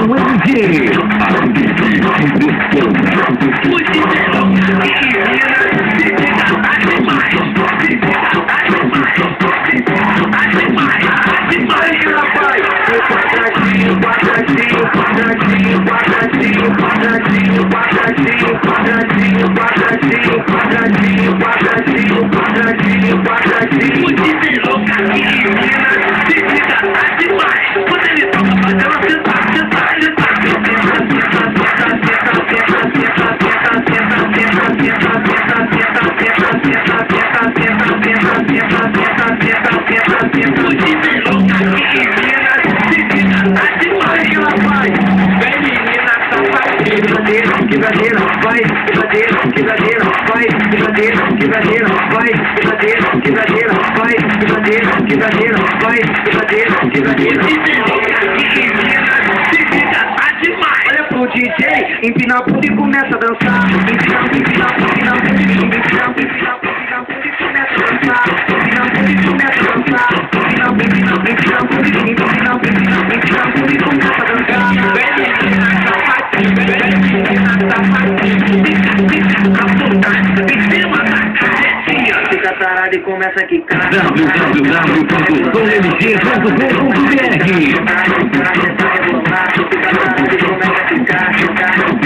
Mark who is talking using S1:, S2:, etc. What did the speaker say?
S1: Com MG. Quebradeira, vai, quebradeira, quebradeira, vai, quebradeira, quebradeira, vai, quebradeira, quebradeira, vai, quebradeira, quebradeira, vai, quebradeira, quebradeira. Olha pro DJ, empina a bunda e começa a dançar. Empina, empina, empina, empina, empina, empina, e começa a dançar. Empina, e começa a dançar. Empina, empina, empina, empina, empina, empina, e começa a dançar. Fica tarado e começa a quicar.
S2: www.comng.com.br